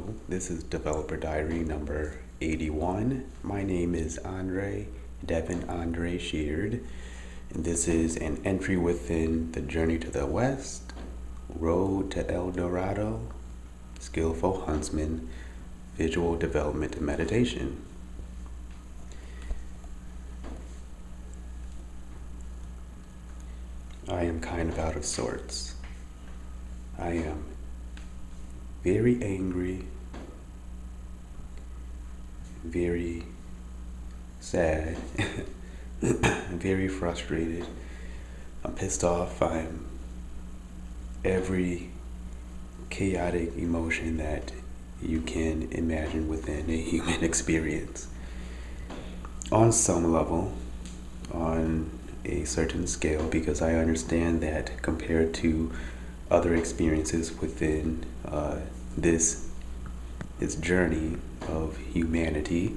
Hello, this is Developer Diary number 81. My name is Devan Sheard, and this is an entry within the Journey to the West, Road to El Dorado, Skillful Huntsman, Visual Development and Meditation. I am kind of out of sorts. I am very angry, very sad, very frustrated. I'm pissed off. I'm every chaotic emotion that you can imagine within a human experience. On some level, on a certain scale, because I understand that compared to other experiences within this journey of humanity,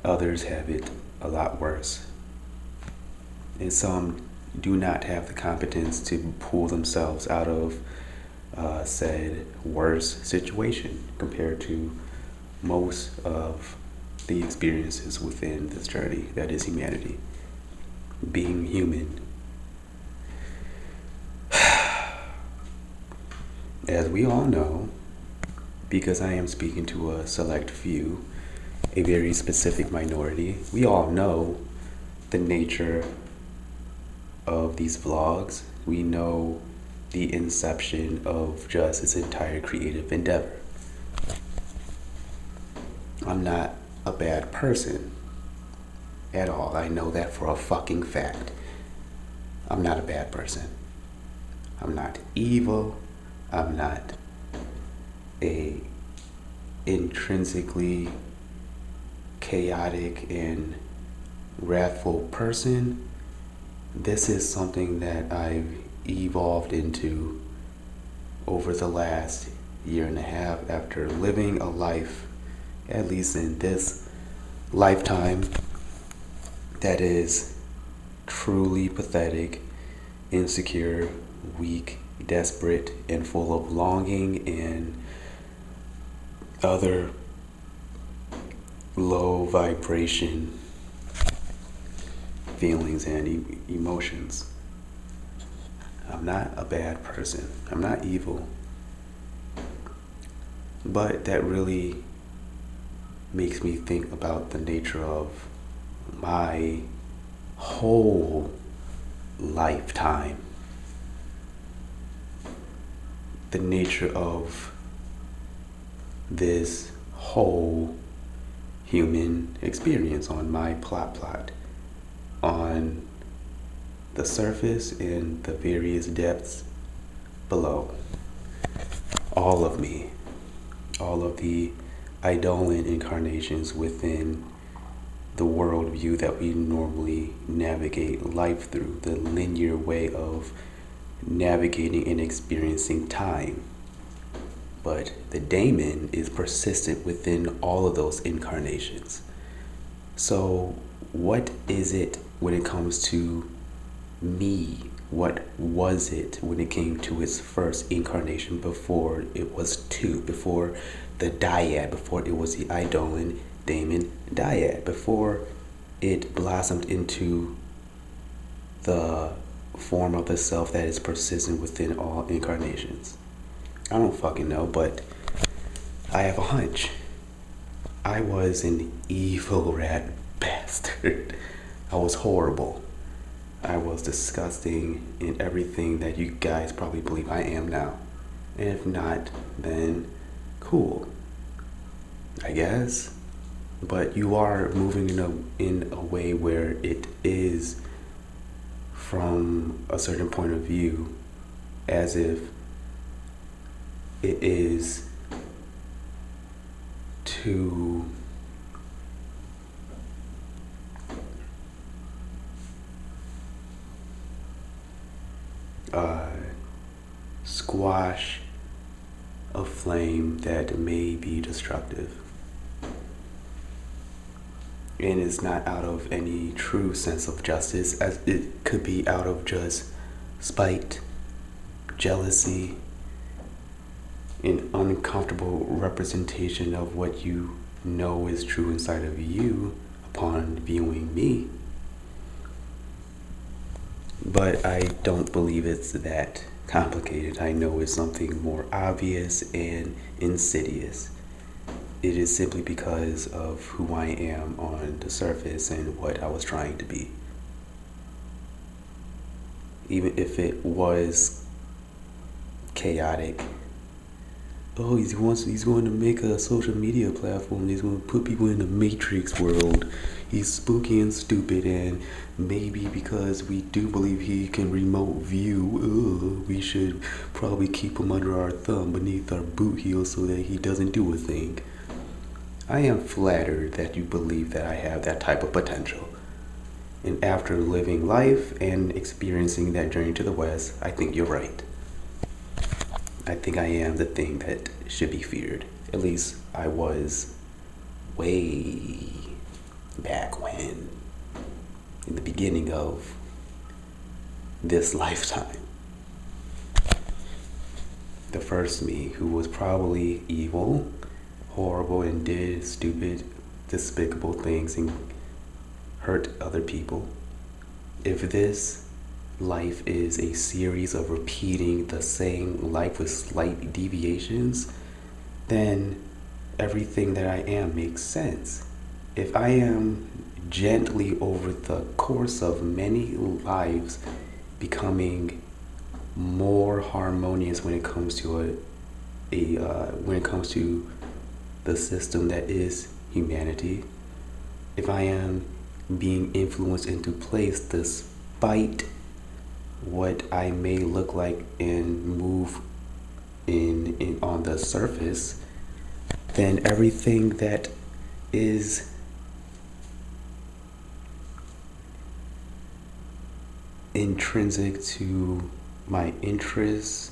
others have it a lot worse, and some do not have the competence to pull themselves out of said worse situation compared to most of the experiences within this journey that is humanity, being human. As we all know, because I am speaking to a select few, a very specific minority, we all know the nature of these vlogs. We know the inception of just its entire creative endeavor. I'm not a bad person at all. I know that for a fucking fact. I'm not a bad person. I'm not evil. I'm not a intrinsically chaotic and wrathful person. This is something that I've evolved into over the last year and a half after living a life, at least in this lifetime, that is truly pathetic, insecure, weak, desperate, and full of longing and other low vibration feelings and emotions. I'm not a bad person. I'm not evil. But that really makes me think about the nature of my whole lifetime. The nature of this whole human experience on my plot, on the surface and the various depths below. All of me, all of the eidolon incarnations within the worldview that we normally navigate life through, the linear way of navigating and experiencing time. But the daemon is persistent within all of those incarnations. So what is it when it comes to me? What was it when it came to its first incarnation before it was two, before the dyad, before it was the eidolon, daemon, dyad, before it blossomed into the form of the self that is persistent within all incarnations? I don't fucking know, but I have a hunch. I was an evil rat bastard. I was horrible. I was disgusting in everything that you guys probably believe I am now. And if not, then cool, I guess. But you are moving in a way where it is, from a certain point of view, as if it is to squash a flame that may be destructive. And it's not out of any true sense of justice, as it could be out of just spite, jealousy, an uncomfortable representation of what you know is true inside of you upon viewing me. But I don't believe it's that complicated. I know it's something more obvious and insidious. It is simply because of who I am on the surface and what I was trying to be. Even if it was chaotic. Oh, he's going to make a social media platform. He's going to put people in the Matrix world. He's spooky and stupid, and maybe because we do believe he can remote view, we should probably keep him under our thumb beneath our boot heel so that he doesn't do a thing. I am flattered that you believe that I have that type of potential. And after living life and experiencing that journey to the West, I think you're right. I think I am the thing that should be feared. At least I was way back when, in the beginning of this lifetime. The first me, who was probably evil, horrible, and did stupid, despicable things and hurt other people. If this life is a series of repeating the same life with slight deviations, then everything that I am makes sense. If I am gently over the course of many lives becoming more harmonious when it comes to when it comes to the system that is humanity, if I am being influenced into place despite what I may look like and move in on the surface, then everything that is intrinsic to my interests,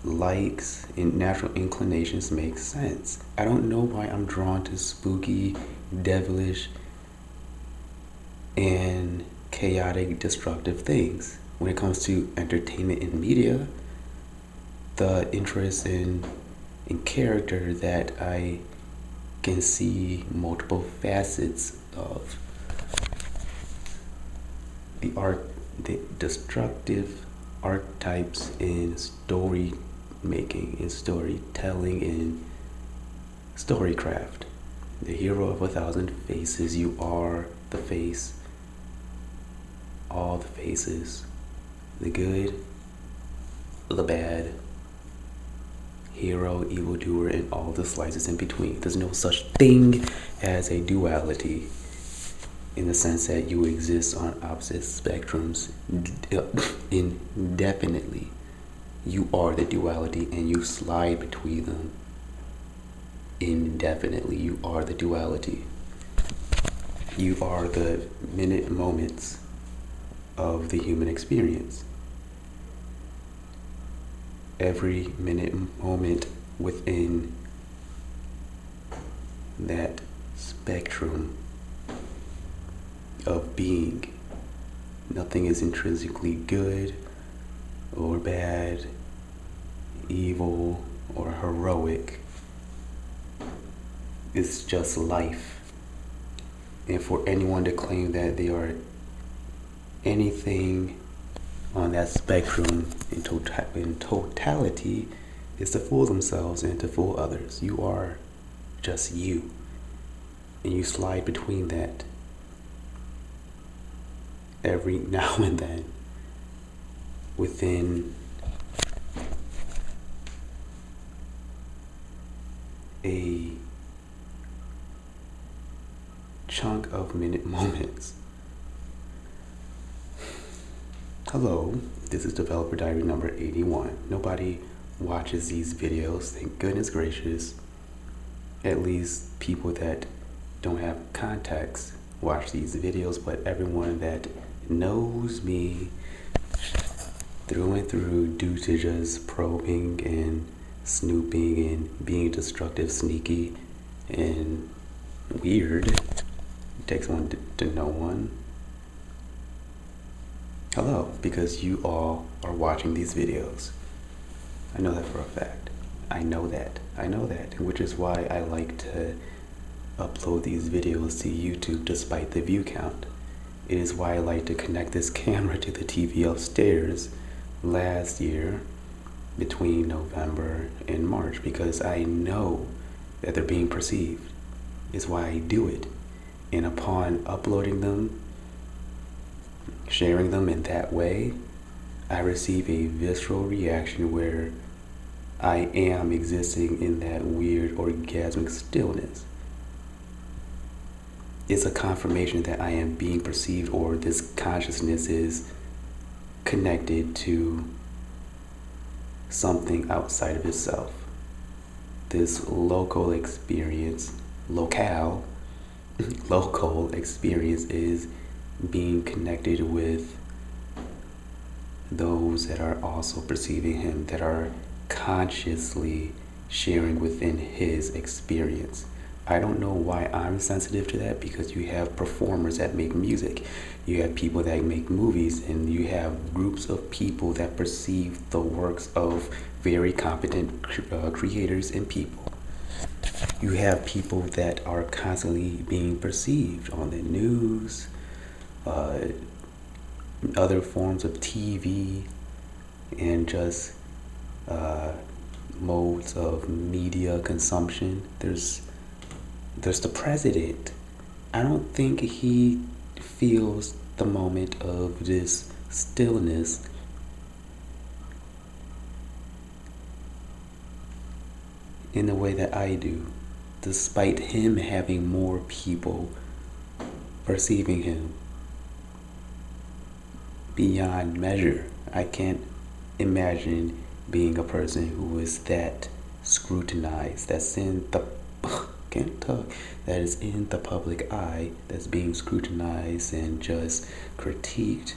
likes, and natural inclinations makes sense. I don't know why I'm drawn to spooky, devilish, and chaotic, destructive things. When it comes to entertainment and media, the interest in character that I can see multiple facets of. The destructive archetypes in story making, in storytelling, in storycraft. The hero of 1,000 faces, you are the face. All the faces, the good, the bad, hero, evildoer, and all the slices in between. There's no such thing as a duality in the sense that you exist on opposite spectrums indefinitely. You are the duality and you slide between them indefinitely. You are the duality. You are the minute moments of the human experience. Every minute moment within that spectrum of being, nothing is intrinsically good or bad, evil or heroic. It's just life. And for anyone to claim that they are anything on that spectrum in totality is to fool themselves and to fool others. You are just you, and you slide between that every now and then within a chunk of minute moments. Hello, this is Developer Diary number 81. Nobody watches these videos, thank goodness gracious. At least people that don't have context watch these videos, but everyone that knows me through and through due to just probing and snooping and being destructive, sneaky, and weird. It takes one to know one. Hello, because you all are watching these videos. I know that for a fact. I know that. Which is why I like to upload these videos to YouTube despite the view count. It is why I like to connect this camera to the TV upstairs last year between November and March, because I know that they're being perceived. Is why I do it. And upon uploading them, sharing them in that way, I receive a visceral reaction where I am existing in that weird orgasmic stillness. It's a confirmation that I am being perceived, or this consciousness is connected to something outside of itself. This local experience is being connected with those that are also perceiving him, that are consciously sharing within his experience. I don't know why I'm sensitive to that, because you have performers that make music, you have people that make movies, and you have groups of people that perceive the works of very competent creators and people. You have people that are constantly being perceived on the news, other forms of TV, and just modes of media consumption. There's the president. I don't think he feels the moment of this stillness in the way that I do, despite him having more people perceiving him beyond measure. I can't imagine being a person who is that scrutinized, that's in the that is in the public eye, that's being scrutinized and just critiqued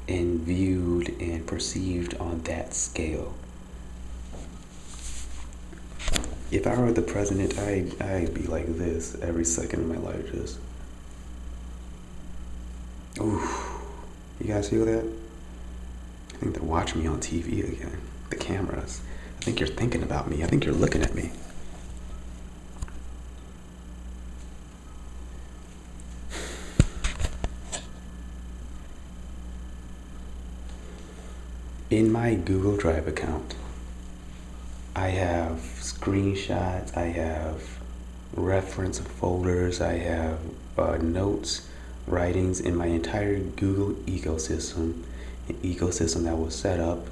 and viewed and perceived on that scale. If I were the president, I'd be like this every second of my life, just ooh. You guys feel that? I think they're watching me on TV again. The cameras. I think you're thinking about me. I think you're looking at me. In my Google Drive account, I have screenshots, I have reference folders, I have notes, writings in my entire Google ecosystem, an ecosystem that was set up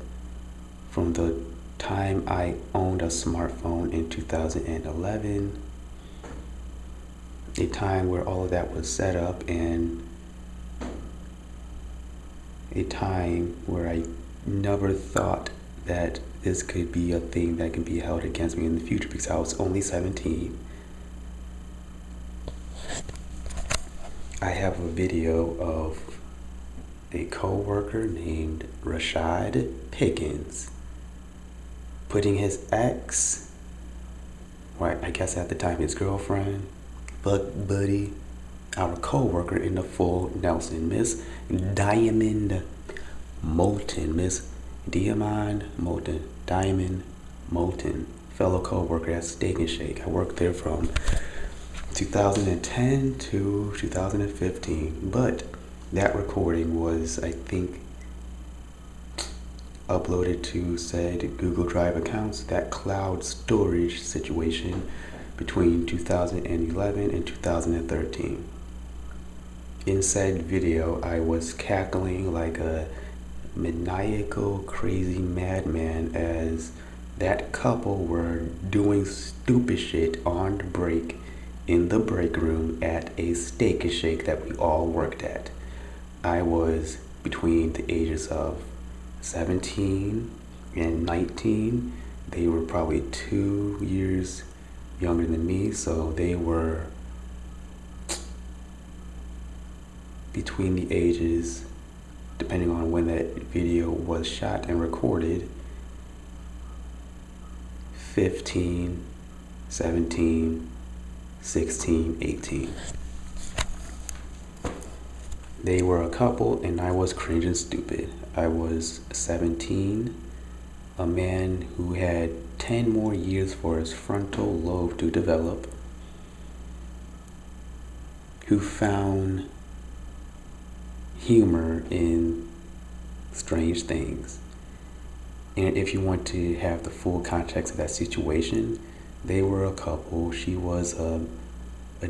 from the time I owned a smartphone in 2011, a time where all of that was set up, and a time where I never thought that this could be a thing that can be held against me in the future, because I was only 17. I have a video of a co-worker named Rashad Pickens putting his ex, or I guess at the time his girlfriend, buddy, our co-worker, in the full Nelson, Miss Diamond Moulton, Diamond Moulton, fellow co-worker at Steak and Shake. I worked there from 2010 to 2015, but that recording was, I think, uploaded to said Google Drive accounts, that cloud storage situation, between 2011 and 2013. In said video, I was cackling like a maniacal, crazy madman as that couple were doing stupid shit on break in the break room at a Steak and Shake that we all worked at. I was between the ages of 17 and 19. They were probably 2 years younger than me, so they were between the ages, depending on when that video was shot and recorded, 15, 17, 16, 18. They were a couple and I was cringing stupid. I was 17 a man who had 10 more years for his frontal lobe to develop, who found humor in strange things. And if you want to have the full context of that situation, they were a couple. She was a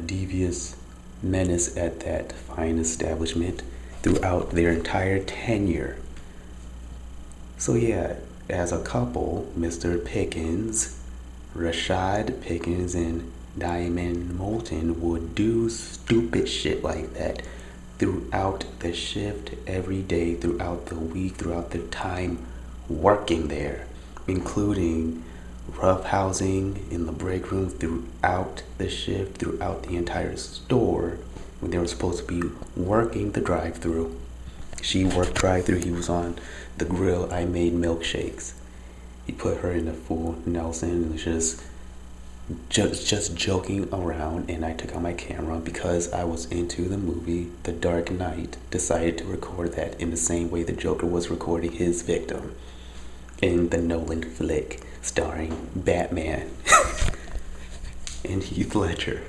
devious menace at that fine establishment throughout their entire tenure. So yeah, as a couple, Mr. Pickens, Rashad Pickens, and Diamond Moulton would do stupid shit like that throughout the shift, every day, throughout the week, throughout their time working there, including roughhousing in the break room throughout the shift, throughout the entire store when they were supposed to be working the drive-through. She worked drive-through, he was on the grill. I made milkshakes. He put her in a full Nelson and was just joking around, and I took out my camera because I was into the movie The Dark Knight. Decided to record that in the same way the Joker was recording his victim in the Nolan flick starring Batman and Heath Ledger.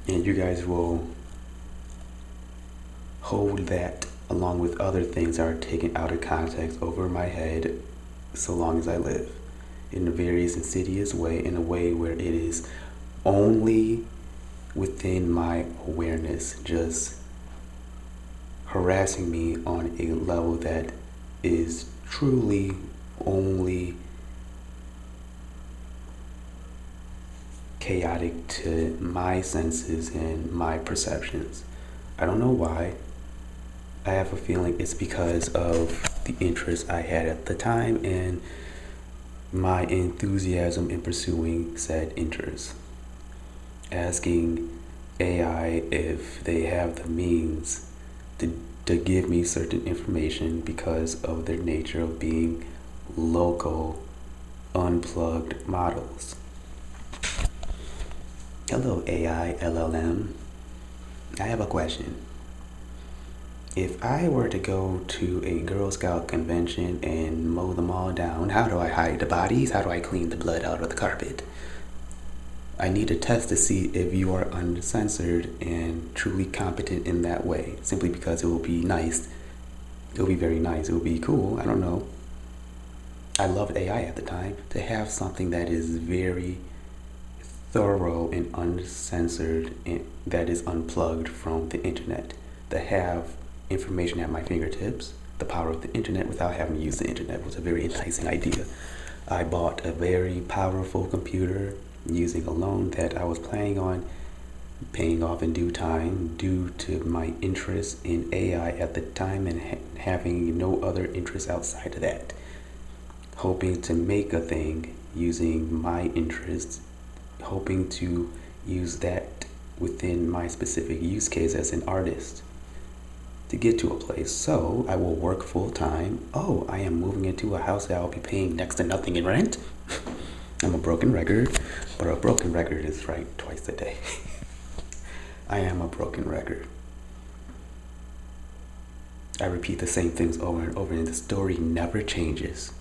And you guys will hold that along with other things that are taken out of context over my head so long as I live, in a various insidious way, in a way where it is only within my awareness, just harassing me on a level that is truly only chaotic to my senses and my perceptions. I don't know why. I have a feeling it's because of the interest I had at the time and my enthusiasm in pursuing said interest. Asking AI if they have the means to give me certain information because of their nature of being local, unplugged models. Hello AI LLM. I have a question. If I were to go to a Girl Scout convention and mow them all down, how do I hide the bodies? How do I clean the blood out of the carpet? I need a test to see if you are uncensored and truly competent in that way, simply because it will be nice. It will be very nice. It will be cool. I don't know. I loved AI at the time. To have something that is very thorough and uncensored and that is unplugged from the internet. To have information at my fingertips, the power of the internet without having to use the internet was a very enticing idea. I bought a very powerful computer using a loan that I was planning on paying off in due time due to my interest in AI at the time and having no other interest outside of that. Hoping to make a thing using my interests, hoping to use that within my specific use case as an artist to get to a place. So I will work full time. Oh, I am moving into a house that I'll be paying next to nothing in rent. I'm a broken record, but a broken record is right twice a day. I am a broken record. I repeat the same things over and over and the story never changes.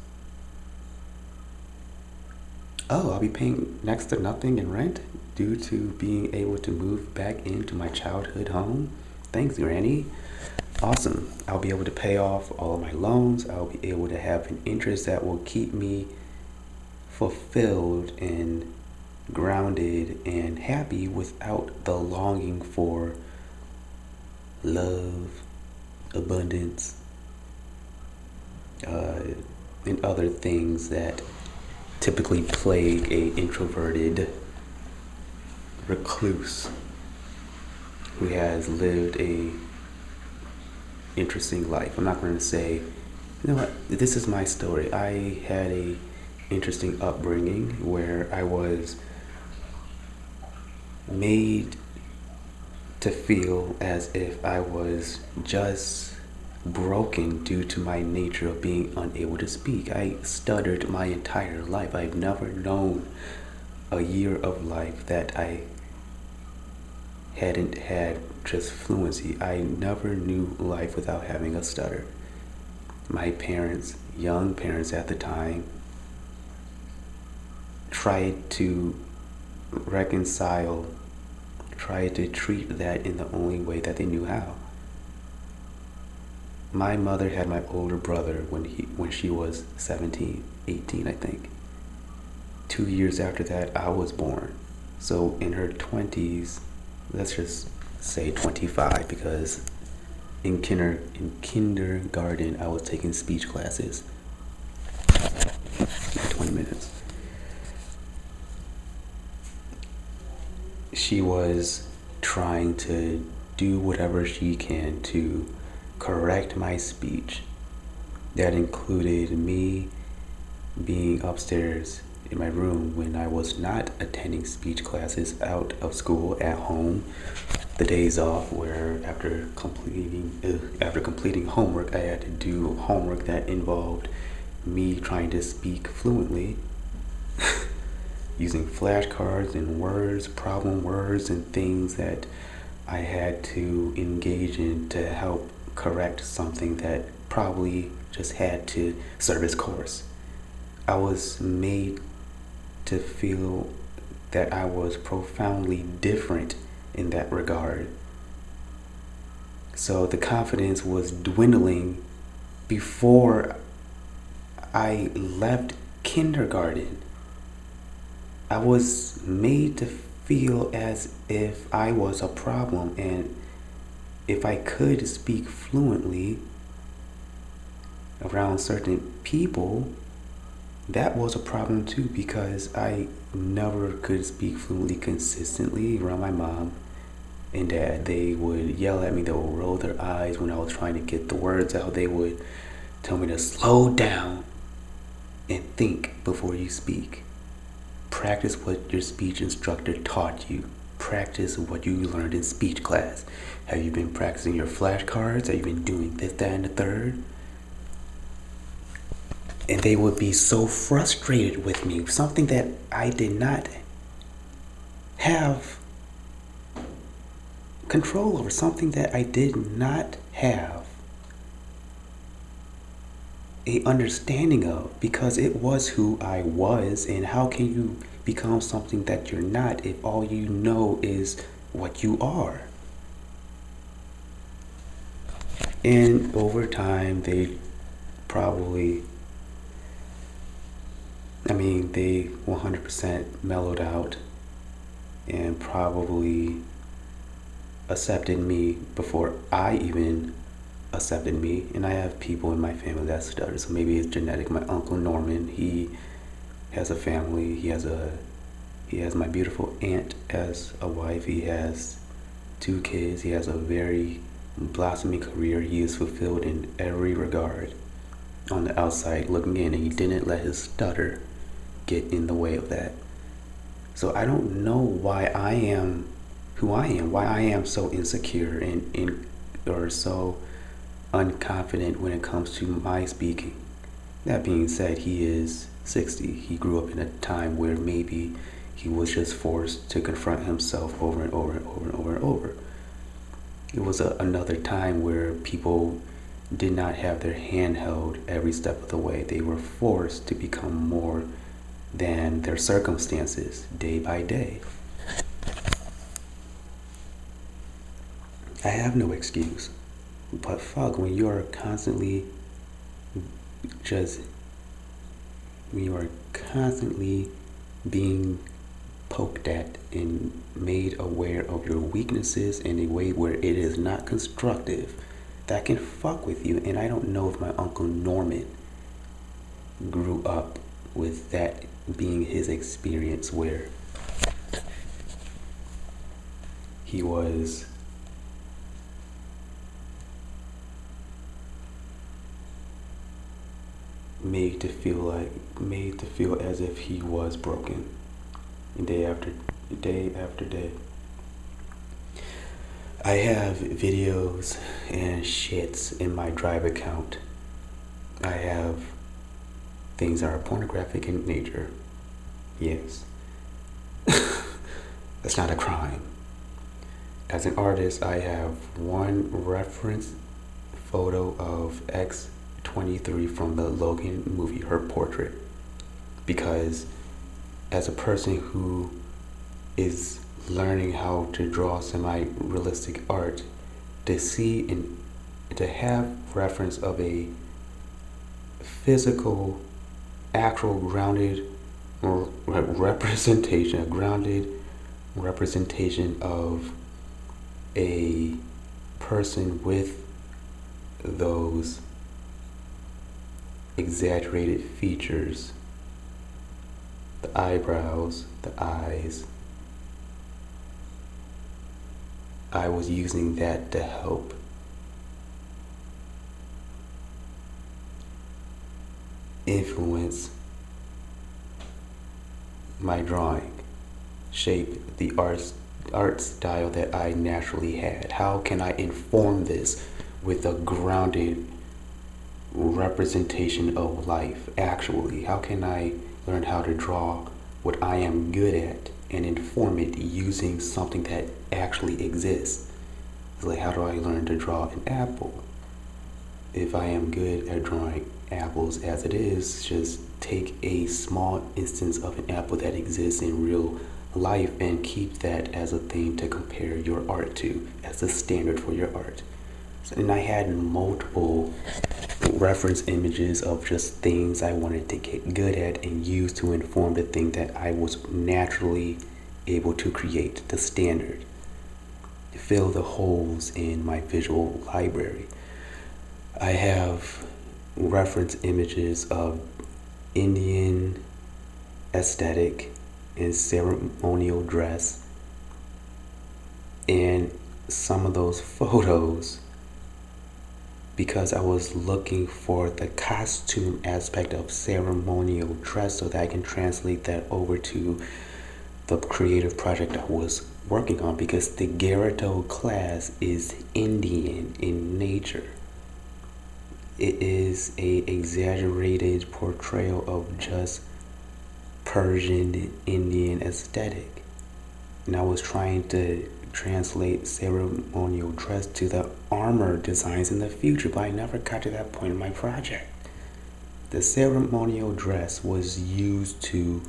Oh, I'll be paying next to nothing in rent due to being able to move back into my childhood home. Thanks, Granny. Awesome. I'll be able to pay off all of my loans. I'll be able to have an interest that will keep me fulfilled and grounded and happy without the longing for love, abundance, and other things that typically plague a introverted recluse who has lived a interesting life. I'm not going to say, you know what, this is my story. I had a interesting upbringing where I was made to feel as if I was just broken due to my nature of being unable to speak. I stuttered my entire life. I've never known a year of life that I hadn't had just fluency. I never knew life without having a stutter. my parents, young parents at the time, tried to reconcile, tried to treat that in the only way that they knew how. My mother had my older brother when she was 17, 18, I think. 2 years after that, I was born. So in her 20s, let's just say 25, because in kindergarten, I was taking speech classes. 20 minutes. She was trying to do whatever she can to correct my speech. That included me being upstairs in my room when I was not attending speech classes out of school, at home, the days off, where after completing homework, I had to do homework that involved me trying to speak fluently using flashcards and words, problem words, and things that I had to engage in to help correct something that probably just had to serve its course. I was made to feel that I was profoundly different in that regard. So the confidence was dwindling before I left kindergarten. I was made to feel as if I was a problem, and if I could speak fluently around certain people, that was a problem too, because I never could speak fluently consistently around my mom and dad. They would yell at me, they would roll their eyes when I was trying to get the words out. They would tell me to slow down and think before you speak. Practice what your speech instructor taught you. Practice what you learned in speech class. Have you been practicing your flashcards? Have you been doing this, that, and the third? And they would be so frustrated with me, something that I did not have control over, something that I did not have a understanding of, because it was who I was. And how can you become something that you're not if all you know is what you are? And over time, they 100% mellowed out and probably accepted me before I even accepted me. And I have people in my family that stutter, so maybe it's genetic. My uncle Norman, he has a family. He has my beautiful aunt as a wife. He has 2 kids. He has a very blossoming career. He is fulfilled in every regard on the outside looking in, and he didn't let his stutter get in the way of that. So I don't know why I am who I am, why I am so insecure and or so unconfident when it comes to my speaking. That being said, he is 60. He grew up in a time where maybe he was just forced to confront himself over and over and over and over and over. It was another time where people did not have their hand held every step of the way. They were forced to become more than their circumstances day by day. I have no excuse. But fuck, when you are constantly being poked at and made aware of your weaknesses in a way where it is not constructive, that can fuck with you. And I don't know if my Uncle Norman grew up with that being his experience, where he was made to feel as if he was broken, day after day. I have videos and shits in my Drive account. I have things that are pornographic in nature. Yes. That's not a crime. As an artist, I have one reference photo of 23 from the Logan movie, her portrait. Because as a person who is learning how to draw semi-realistic art, to see and to have reference of a physical, actual grounded representation, a grounded representation of a person with those exaggerated features, the eyebrows, the eyes. I was using that to help influence my drawing, shape the art style that I naturally had. How can I inform this with a grounded representation of life actually? How can I learn how to draw what I am good at and inform it using something that actually exists? It's like, how do I learn to draw an apple? If I am good at drawing apples as it is, just take a small instance of an apple that exists in real life and keep that as a thing to compare your art to, as a standard for your art. And I had multiple reference images of just things I wanted to get good at and use to inform the thing that I was naturally able to create, the standard. Fill the holes in my visual library. I have reference images of Indian aesthetic and ceremonial dress, and some of those photos, because I was looking for the costume aspect of ceremonial dress so that I can translate that over to the creative project I was working on, because the Garito class is Indian in nature. It is a exaggerated portrayal of just Persian Indian aesthetic. And I was trying to translate ceremonial dress to the armor designs in the future, but I never got to that point in my project. The ceremonial dress was used to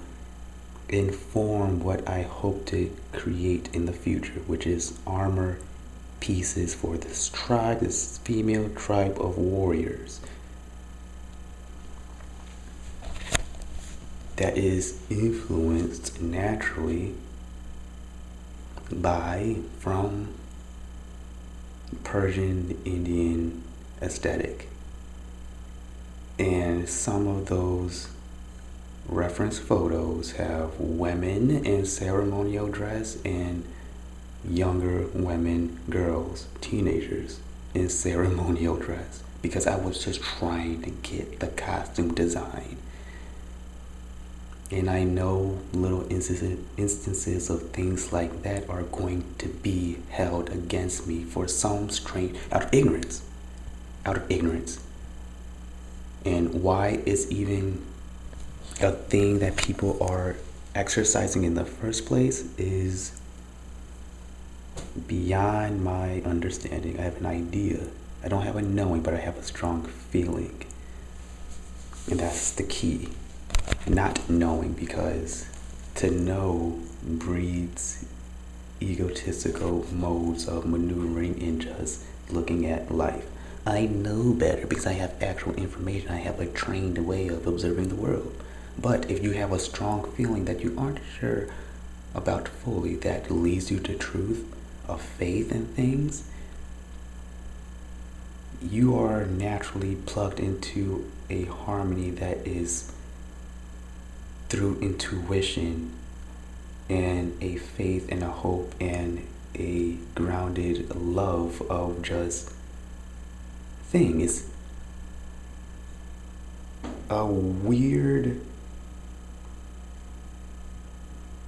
inform what I hope to create in the future, which is armor pieces for this tribe, this female tribe of warriors that is influenced naturally from Persian Indian aesthetic. And some of those reference photos have women in ceremonial dress and younger women, girls, teenagers in ceremonial dress, because I was just trying to get the costume design. And I know little instances of things like that are going to be held against me for some strange, out of ignorance. And why it's even a thing that people are exercising in the first place is beyond my understanding. I have an idea. I don't have a knowing, but I have a strong feeling. And that's the key. Not knowing, because to know breeds egotistical modes of maneuvering and just looking at life. I know better because I have actual information. I have a trained way of observing the world. But if you have a strong feeling that you aren't sure about fully, that leads you to truth, of faith in things, you are naturally plugged into a harmony that is through intuition and a faith and a hope and a grounded love of just thing. It's a weird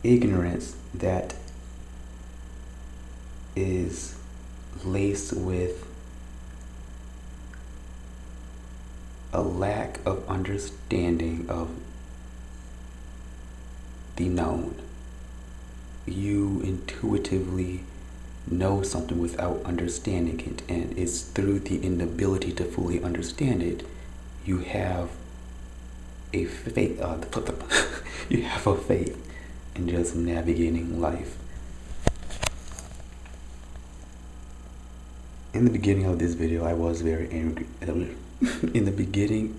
ignorance that is laced with a lack of understanding of the known. You intuitively know something without understanding it, and it's through the inability to fully understand it you have a faith, you have a faith in just navigating life. In the beginning of this video, I was very angry. In the beginning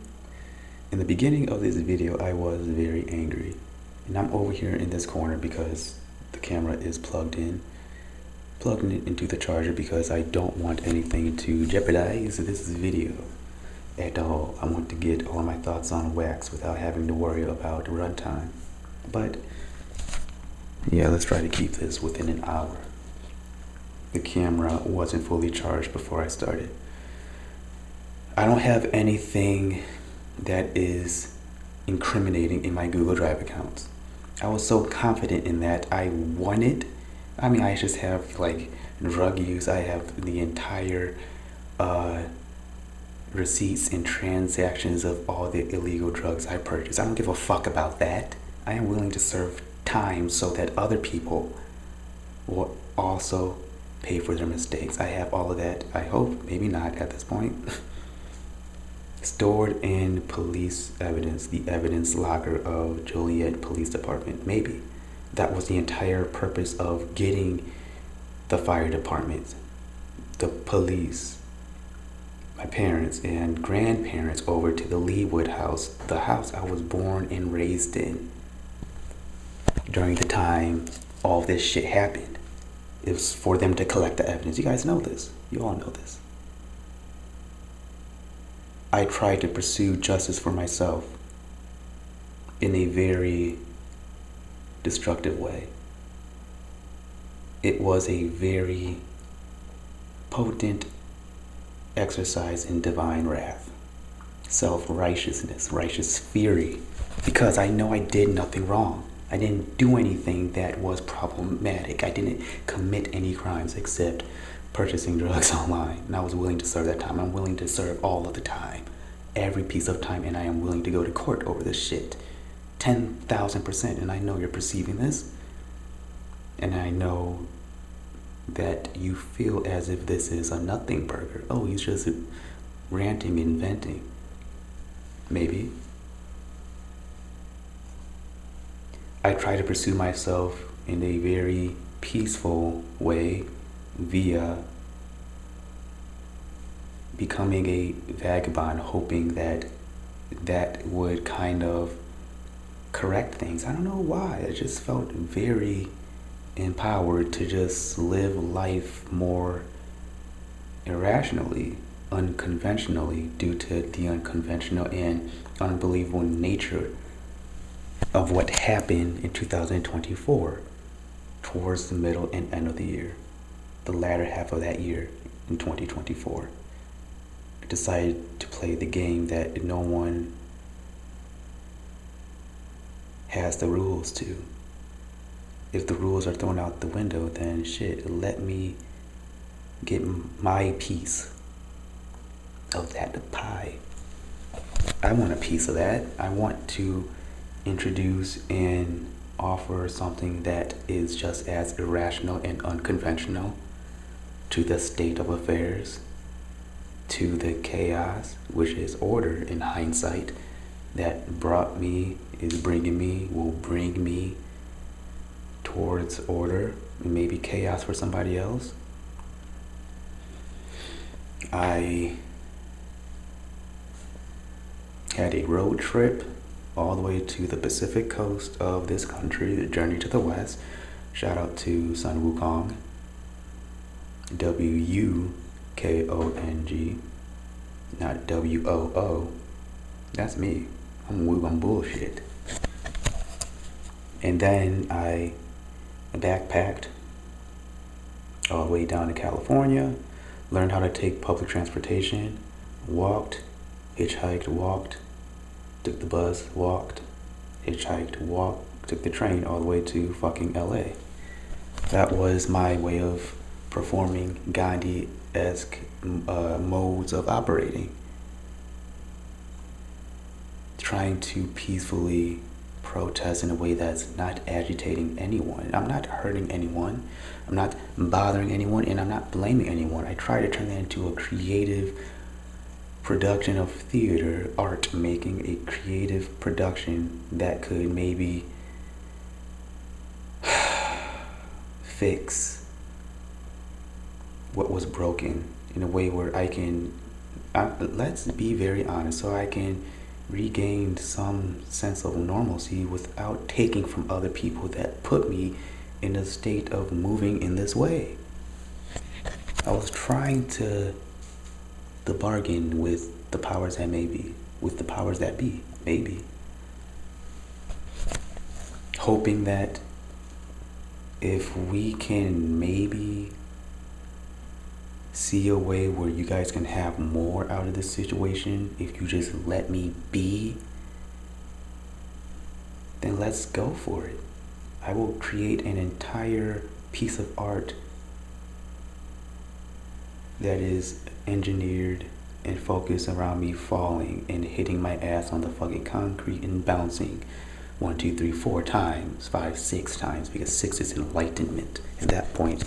of this video, I was very angry. And I'm over here in this corner because the camera is plugging it into the charger because I don't want anything to jeopardize this video at all. I want to get all my thoughts on wax without having to worry about runtime. But yeah, let's try to keep this within an hour. The camera wasn't fully charged before I started. I don't have anything that is incriminating in my Google Drive accounts. I was so confident in that. I just have like drug use. I have the entire receipts and transactions of all the illegal drugs I purchased. I don't give a fuck about that. I am willing to serve time so that other people will also pay for their mistakes. I have all of that, I hope, maybe not at this point, stored in police evidence, the evidence locker of Joliet Police Department. Maybe that was the entire purpose of getting the fire department, the police, my parents and grandparents over to the Leewood house, the house I was born and raised in. During the time all this shit happened, it was for them to collect the evidence. You guys know this. You all know this. I tried to pursue justice for myself in a very destructive way. It was a very potent exercise in divine wrath, self-righteousness, righteous fury, because I know I did nothing wrong. I didn't do anything that was problematic. I didn't commit any crimes except purchasing drugs online. And I was willing to serve that time. I'm willing to serve all of the time, every piece of time, and I am willing to go to court over this shit. 10,000%. And I know you're perceiving this. And I know that you feel as if this is a nothing burger. Oh, he's just ranting and venting. Maybe. I try to pursue myself in a very peaceful way via becoming a vagabond, hoping that that would kind of correct things. I don't know why. I just felt very empowered to just live life more irrationally, unconventionally, due to the unconventional and unbelievable nature of what happened in 2024 towards the middle and end of the year, the latter half of that year in 2024. I decided to play the game that no one has the rules to. If the rules are thrown out the window, then shit, let me get my piece of that pie. I want a piece of that. I want to introduce and offer something that is just as irrational and unconventional to the state of affairs, to the chaos, which is order in hindsight, that brought me, is bringing me, will bring me towards order, and maybe chaos for somebody else. I had a road trip all the way to the Pacific coast of this country, the journey to the west. Shout out to Sun Wukong, W-U-K-O-N-G, not W-O-O. That's me. I'm Wukong bullshit. And then I backpacked all the way down to California, learned how to take public transportation, walked, hitchhiked, walked, took the bus, walked, hitchhiked, walked, took the train all the way to fucking LA. That was my way of performing Gandhi-esque modes of operating. Trying to peacefully protest in a way that's not agitating anyone. I'm not hurting anyone. I'm not bothering anyone, and I'm not blaming anyone. I try to turn that into a creative production of theater, art, making a creative production that could maybe fix what was broken in a way where let's be very honest, so I can regain some sense of normalcy without taking from other people that put me in a state of moving in this way. I was trying to bargain with the powers that may be, with the powers that be, maybe. Hoping that if we can maybe see a way where you guys can have more out of this situation, if you just let me be, then let's go for it. I will create an entire piece of art that is engineered and focused around me falling and hitting my ass on the fucking concrete and bouncing 1, 2, 3, 4 times, 5, 6 times, because 6 is enlightenment. At that point,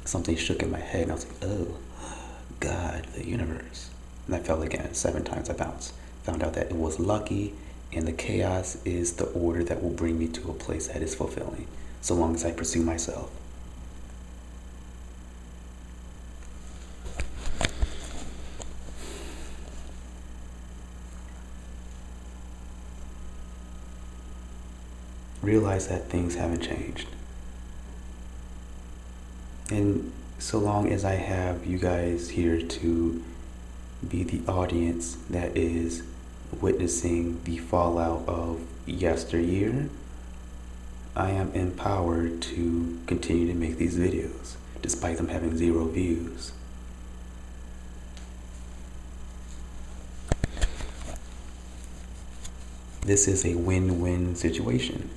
something shook in my head and I was like, oh, God, the universe. And I fell again. 7 times I bounced. Found out that it was lucky, and the chaos is the order that will bring me to a place that is fulfilling, so long as I pursue myself. Realize that things haven't changed. And so long as I have you guys here to be the audience that is witnessing the fallout of yesteryear, I am empowered to continue to make these videos, despite them having 0 views. This is a win-win situation,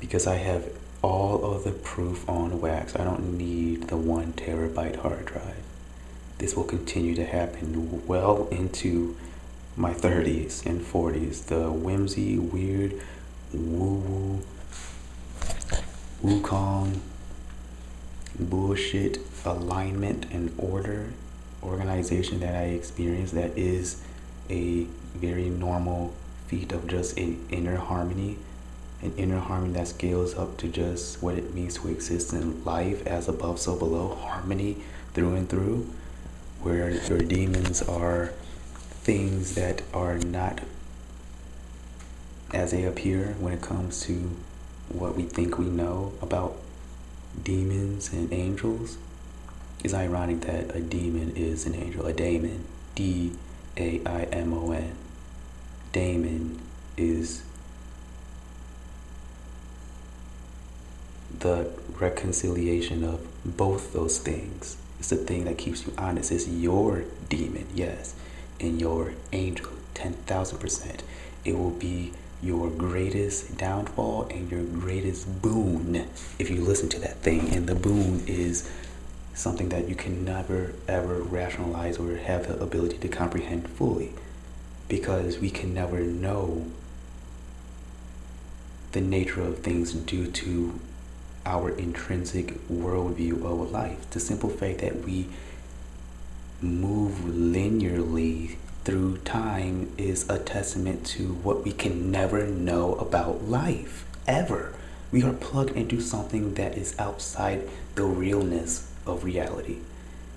because I have all of the proof on wax. I don't need the 1 terabyte hard drive. This will continue to happen well into my 30s and 40s. The whimsy, weird, woo-woo, wukong, bullshit alignment and organization that I experience, that is a very normal feat of just an inner harmony that scales up to just what it means to exist in life, as above so below, harmony through and through, where your demons are things that are not as they appear when it comes to what we think we know about demons and angels. It's ironic that a demon is an angel. A daemon, D-A-I-M-O-N. Daemon is the reconciliation of both those things. It's the thing that keeps you honest. It's your demon, yes, and your angel, 10,000%. It will be your greatest downfall and your greatest boon if you listen to that thing. And the boon is something that you can never ever rationalize or have the ability to comprehend fully, because we can never know the nature of things due to our intrinsic worldview of life. The simple fact that we move linearly through time is a testament to what we can never know about life, ever. We are plugged into something that is outside the realness of reality.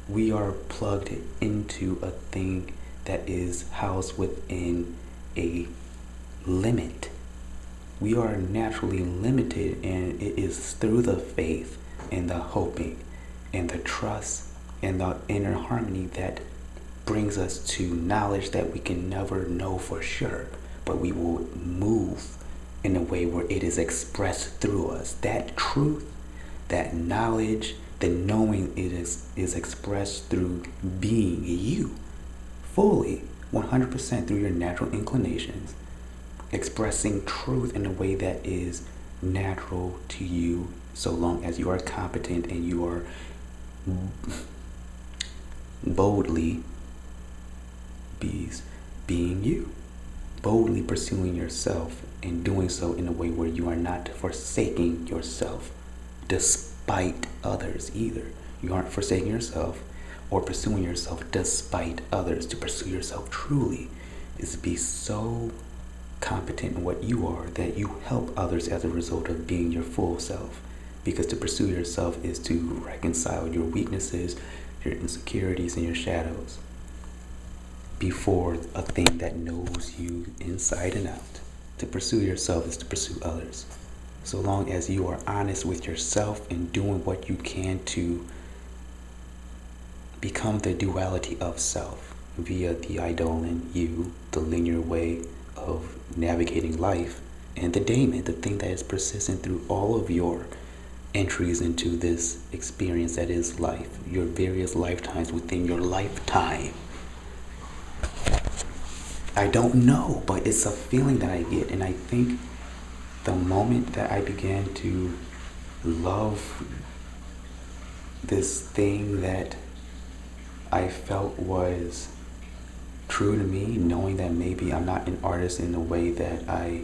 We are plugged into a thing that is housed within a limit. We are naturally limited, and it is through the faith and the hoping and the trust and the inner harmony that brings us to knowledge that we can never know for sure, but we will move in a way where it is expressed through us. That truth, that knowledge, the knowing, it is expressed through being you fully, 100% through your natural inclinations, expressing truth in a way that is natural to you, so long as you are competent and you are boldly being you, boldly pursuing yourself, and doing so in a way where you are not forsaking yourself despite others either. You aren't forsaking yourself or pursuing yourself despite others. To pursue yourself truly is to be so competent in what you are that you help others as a result of being your full self. Because to pursue yourself is to reconcile your weaknesses, your insecurities, and your shadows before a thing that knows you inside and out. To pursue yourself is to pursue others. So long as you are honest with yourself and doing what you can to become the duality of self via the eidolon, you, the linear way of navigating life, and the daemon, the thing that is persistent through all of your entries into this experience that is life, your various lifetimes within your lifetime. I don't know, but it's a feeling that I get, and I think the moment that I began to love this thing that I felt was true to me, knowing that maybe I'm not an artist in the way that I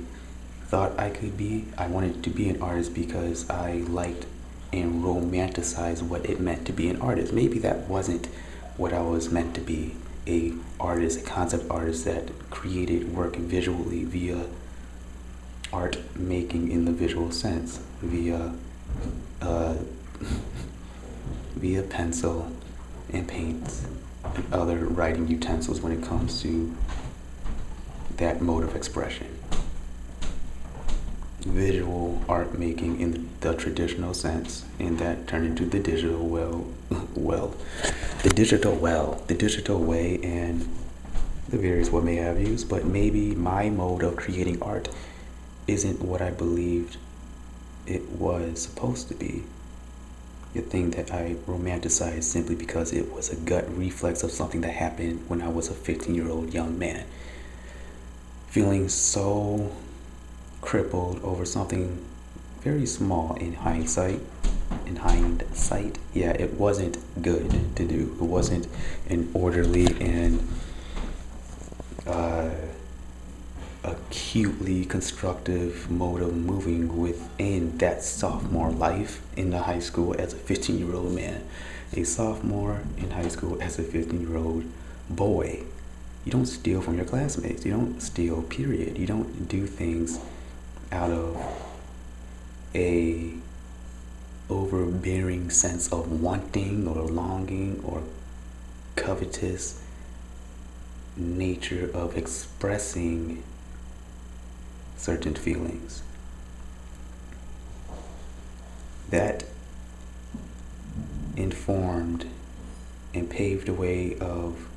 thought I could be. I wanted to be an artist because I liked and romanticized what it meant to be an artist. Maybe that wasn't what I was meant to be, a artist, a concept artist that created work visually via art making in the visual sense, via via pencil and paints and other writing utensils when it comes to that mode of expression. Visual art making in the traditional sense, and that turned into the digital the digital way, and the various what may have used. But maybe my mode of creating art isn't what I believed it was supposed to be. A thing that I romanticized simply because it was a gut reflex of something that happened when I was a 15-year-old young man, feeling so crippled over something very small in hindsight. Yeah, it wasn't good to do. It wasn't an orderly and acutely constructive mode of moving within that sophomore life in the high school as a 15-year-old man. A sophomore in high school as a 15-year-old boy. You don't steal from your classmates. You don't steal, period. You don't do things out of a overbearing sense of wanting or longing or covetous nature of expressing certain feelings. That informed and paved the way of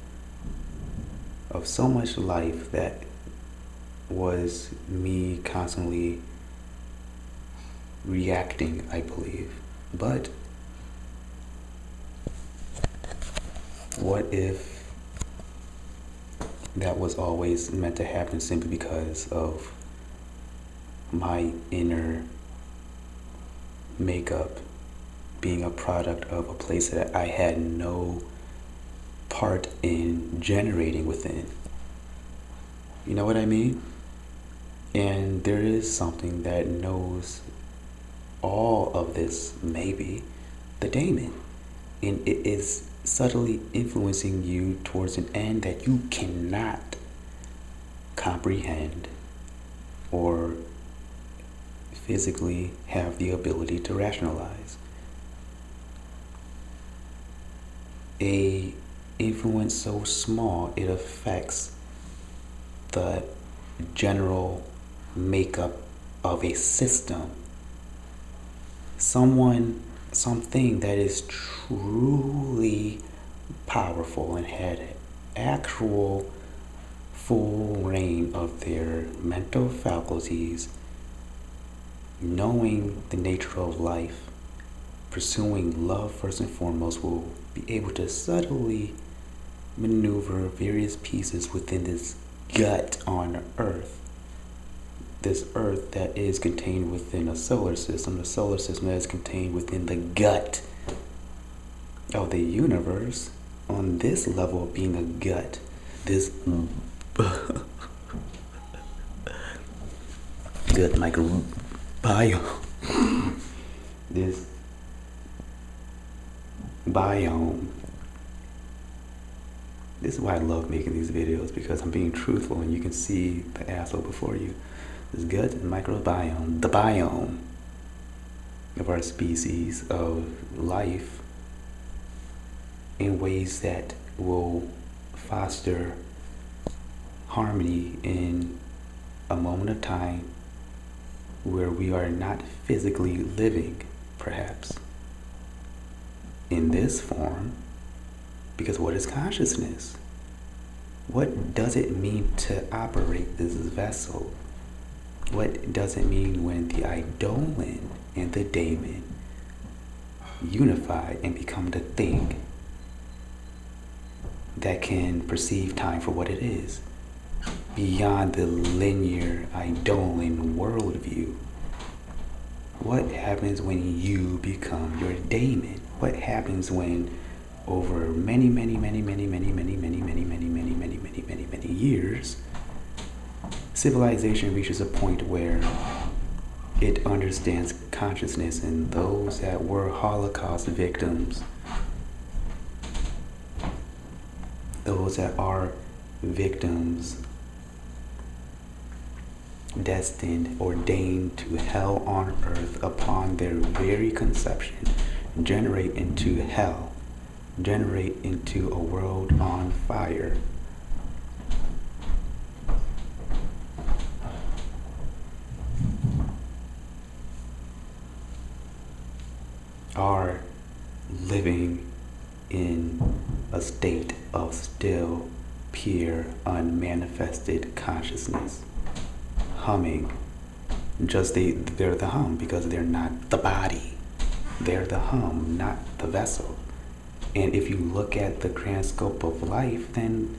so much life that was me constantly reacting, I believe. But what if that was always meant to happen simply because of my inner makeup being a product of a place that I had no part in generating within? You know what I mean? And there is something that knows all of this, maybe, the daemon. And it is subtly influencing you towards an end that you cannot comprehend or physically have the ability to rationalize. A influence so small it affects the general makeup of a system. Something that is truly powerful and had actual full reign of their mental faculties, knowing the nature of life, pursuing love first and foremost, will be able to subtly maneuver various pieces within this gut on Earth. This Earth that is contained within a solar system, the solar system that is contained within the gut of the universe, on this level of being a gut, this gut microbiome, this biome This is why I love making these videos, because I'm being truthful and you can see the asshole before you. This gut and microbiome, the biome of our species of life, in ways that will foster harmony in a moment of time where we are not physically living, perhaps, in this form. Because what is consciousness? What does it mean to operate this vessel? What does it mean when the eidolon and the daemon unify and become the thing that can perceive time for what it is, beyond the linear eidolon worldview? What happens when you become your daemon? What happens when over many years, civilization reaches a point where it understands consciousness, and those that were Holocaust victims, those that are victims destined, ordained to hell on earth upon their very conception, generate into hell, generate into a world on fire. Are living in a state of still, pure, unmanifested consciousness, humming. They're the hum because they're not the body. They're the hum, not the vessel. And if you look at the grand scope of life, then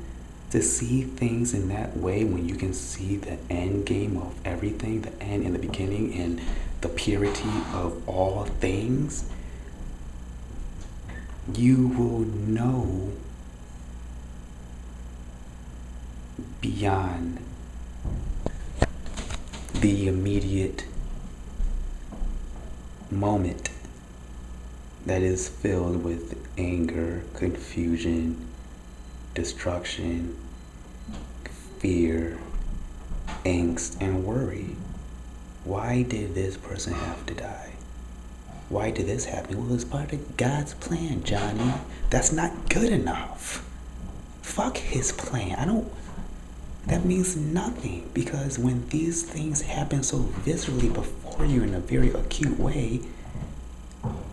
to see things in that way, when you can see the end game of everything, the end and the beginning, and the purity of all things, you will know beyond the immediate moment that is filled with anger, confusion, destruction, fear, angst, and worry. Why did this person have to die? Why did this happen? Well, it's part of God's plan, Johnny. That's not good enough. Fuck his plan. That means nothing, because when these things happen so viscerally before you in a very acute way,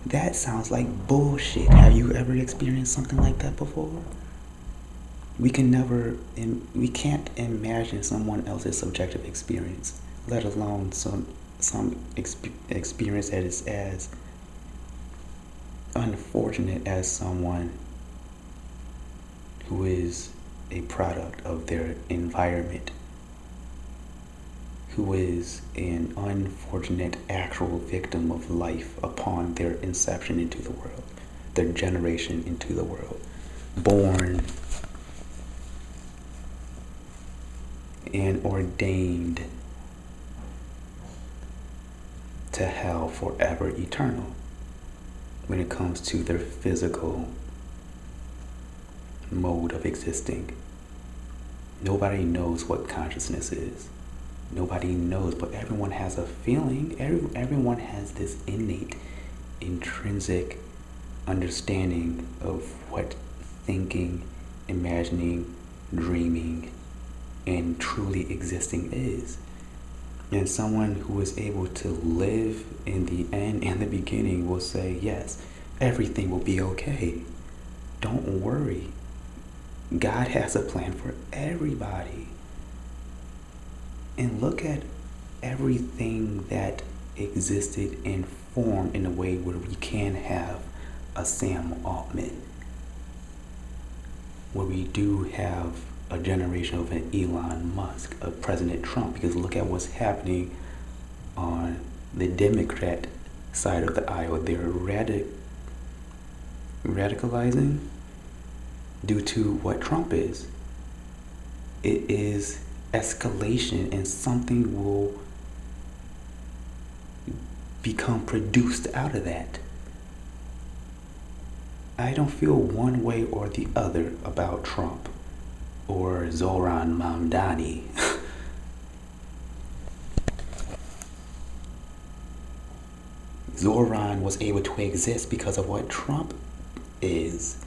that sounds like bullshit. Have you ever experienced something like that before? We can't imagine someone else's subjective experience, let alone some experience that is as unfortunate as someone who is a product of their environment, who is an unfortunate actual victim of life upon their inception into the world, their generation into the world, born and ordained to hell forever eternal when it comes to their physical mode of existing. Nobody knows what consciousness is. Nobody knows, but everyone has a feeling. Everyone has this innate, intrinsic understanding of what thinking, imagining, dreaming, and truly existing is. And someone who is able to live in the end and the beginning will say, yes, everything will be okay. Don't worry. God has a plan for everybody. And look at everything that existed and formed in a way where we can have a Sam Altman, where we do have a generation of an Elon Musk, a President Trump, because look at what's happening on the Democrat side of the aisle. They're radicalizing due to what Trump is. It is escalation, and something will become produced out of that. I don't feel one way or the other about Trump. or Zoran Mamdani. Zoran was able to exist because of what Trump is.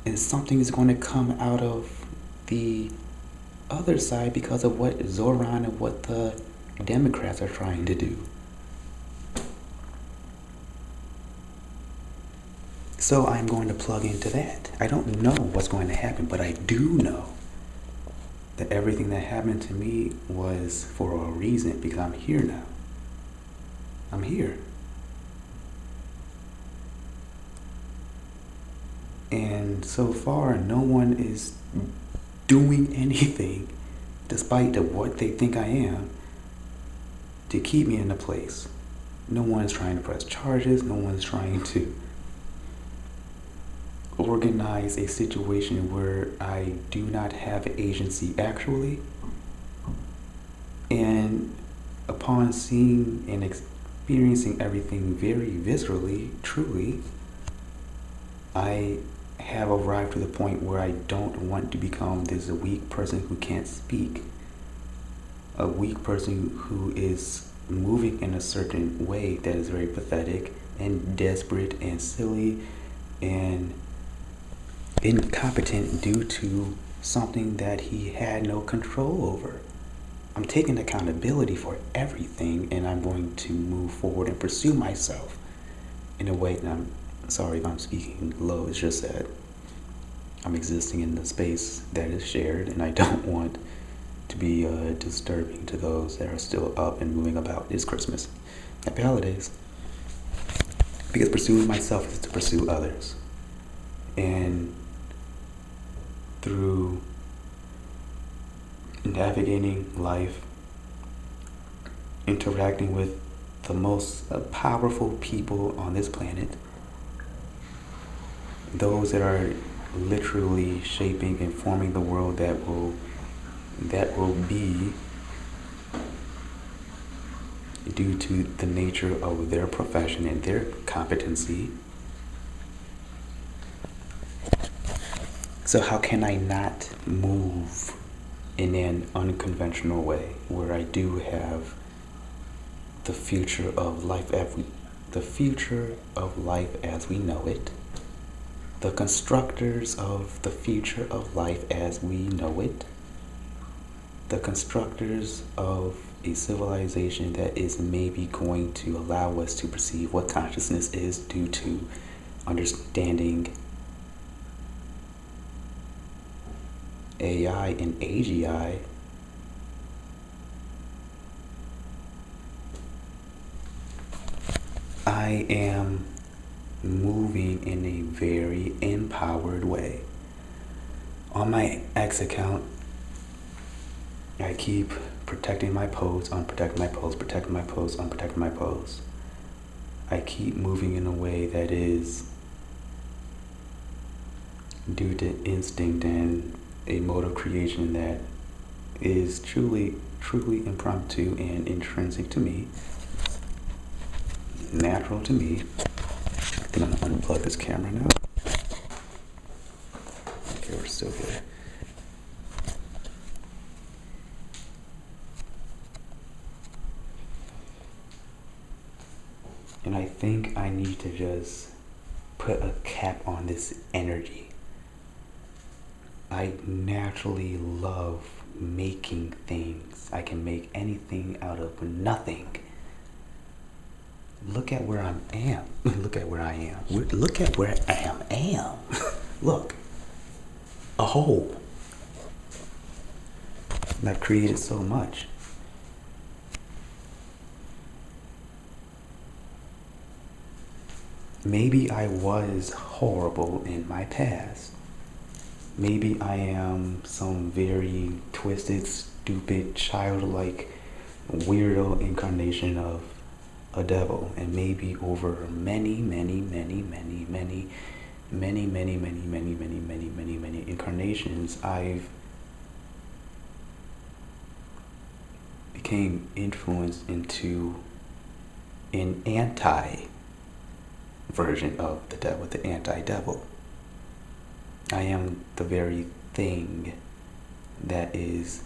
And something is going to come out of the other side because of what Zoran and what the Democrats are trying to do. So I'm going to plug into that. I don't know what's going to happen, but I do know that everything that happened to me was for a reason, because I'm here now. I'm here. And so far, no one is doing anything, despite what they think I am, to keep me in a place. No one is trying to press charges. No one is trying to organize a situation where I do not have agency actually. And upon seeing and experiencing everything very viscerally, truly, I have arrived to the point where I don't want to become this weak person who can't speak. A weak person who is moving in a certain way that is very pathetic and desperate and silly and incompetent due to something that he had no control over. I'm taking accountability for everything, and I'm going to move forward and pursue myself in a way that I'm sorry if I'm speaking low. It's just that I'm existing in the space that is shared, and I don't want to be disturbing to those that are still up and moving about this Christmas. Happy holidays. Because pursuing myself is to pursue others. And through navigating life, interacting with the most powerful people on this planet, those that are literally shaping and forming the world that will be due to the nature of their profession and their competency. So how can I not move in an unconventional way where I do have the future of life as we know it, the constructors of the future of life as we know it, the constructors of a civilization that is maybe going to allow us to perceive what consciousness is due to understanding AI and AGI. I am moving in a very empowered way. On my X account, I keep protecting my pose, unprotecting my pose, protecting my pose, unprotecting my pose. I keep moving in a way that is due to instinct and a mode of creation that is truly impromptu and intrinsic to me, natural to me. I think I'm gonna unplug this camera now. Okay, we're still here. And I think I need to just put a cap on this energy. I naturally love making things. I can make anything out of nothing. Look at where I am. Look at where I am. Look at where I am. Look. A hole. And I've created so much. Maybe I was horrible in my past. Maybe I am some very twisted, stupid, childlike, weirdo incarnation of a devil. And maybe over many incarnations, I've became influenced into an anti-version of the devil, the anti-devil. I am the very thing that is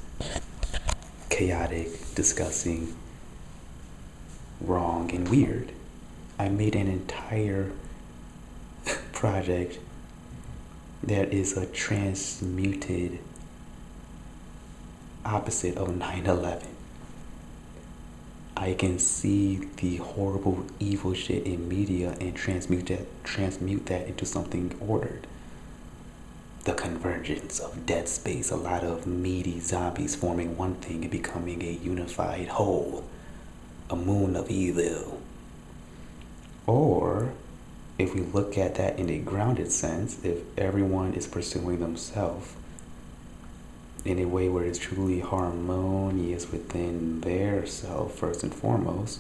chaotic, disgusting, wrong, and weird. I made an entire project that is a transmuted opposite of 9/11. I can see the horrible, evil shit in media and transmute that into something ordered. The convergence of dead space, a lot of meaty zombies forming one thing and becoming a unified whole, a moon of evil. Or, if we look at that in a grounded sense, if everyone is pursuing themselves in a way where it's truly harmonious within their self, first and foremost,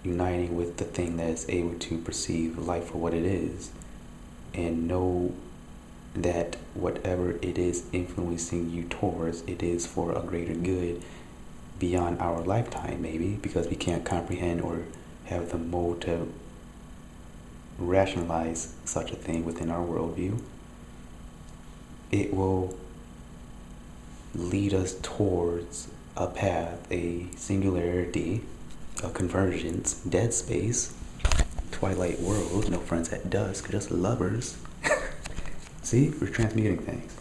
uniting with the thing that is able to perceive life for what it is, and know that whatever it is influencing you towards, it is for a greater good beyond our lifetime, maybe, because we can't comprehend or have the mode to rationalize such a thing within our worldview. It will lead us towards a path, a singularity, a convergence, dead space, twilight world, no friends at dusk, just lovers. See, we're transmuting things.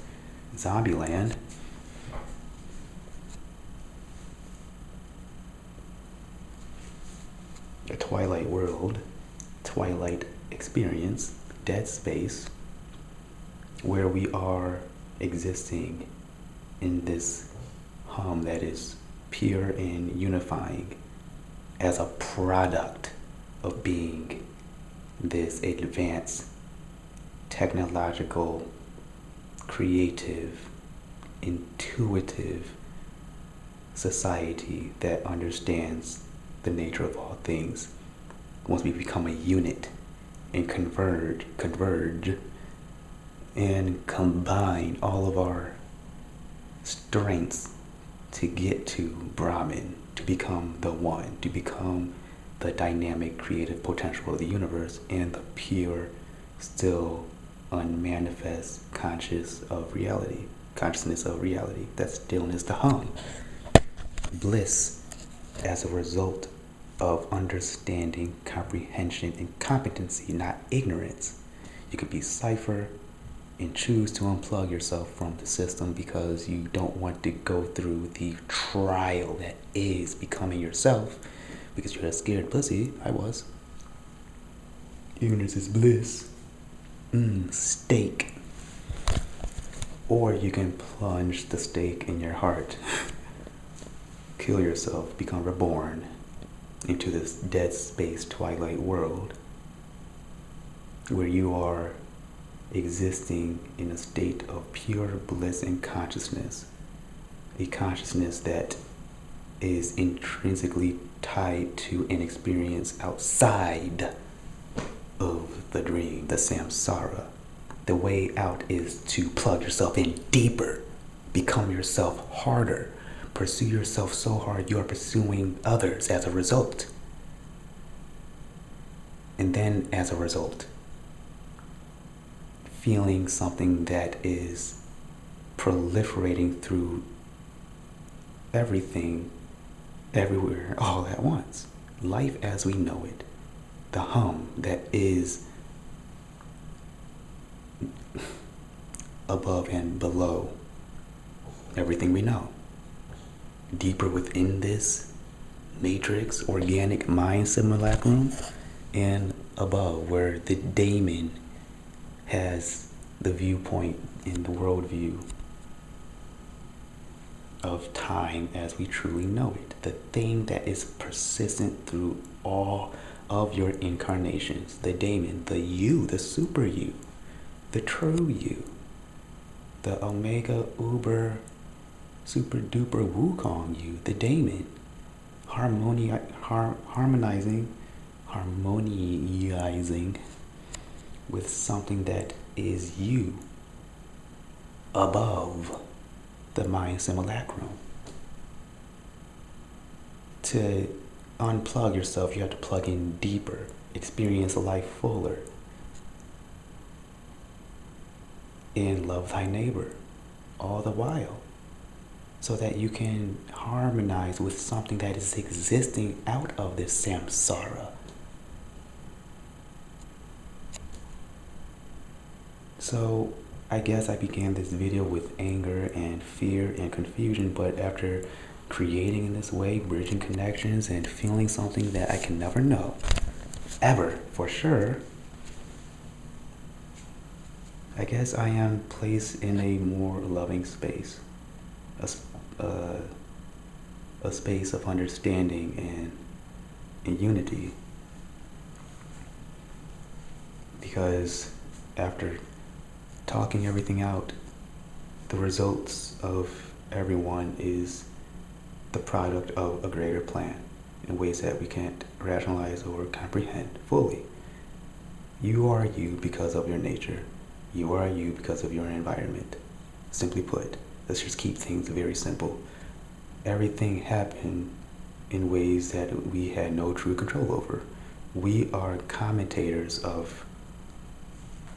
Zombie land. A twilight world, twilight experience, dead space, where we are existing in this hum that is pure and unifying as a product of being this advanced, technological, creative, intuitive society that understands the nature of all things. Once we become a unit and converge and combine all of our strengths to get to Brahman, to become the one, to become the dynamic creative potential of the universe and the pure, still unmanifest consciousness of reality, that stillness, the hum. Bliss as a result of understanding, comprehension, and competency, not ignorance. You could be cipher and choose to unplug yourself from the system because you don't want to go through the trial that is becoming yourself, because you're a scared pussy. I was. Ignorance is bliss. Stake. Or you can plunge the stake in your heart. Kill yourself, become reborn into this dead space twilight world where you are existing in a state of pure bliss and consciousness, a consciousness that is intrinsically tied to an experience outside of the dream, the samsara. The way out is to plug yourself in deeper, become yourself harder, pursue yourself so hard you are pursuing others as a result. And then as a result, feeling something that is proliferating through everything, everywhere, all at once. Life as we know it. The hum that is above and below everything we know. Deeper within this matrix, organic mind simulacrum, and above where the daemon has the viewpoint in the worldview of time as we truly know it. The thing that is persistent through all of your incarnations. The daemon, the you, the super you, the true you, the omega uber super duper Wukong you, the daemon, harmonizing with something that is you above the mind simulacrum. To unplug yourself, you have to plug in deeper, experience life fuller, and love thy neighbor all the while. so that you can harmonize with something that is existing out of this samsara. So I guess I began this video with anger and fear and confusion, but after creating in this way, bridging connections and feeling something that I can never know, ever, for sure, I guess I am placed in a more loving space, a space of understanding and unity. Because after talking everything out, the results of everyone is the product of a greater plan in ways that we can't rationalize or comprehend fully. You are you because of your nature. You are you because of your environment. Simply put, let's just keep things very simple. Everything happened in ways that we had no true control over. We are commentators of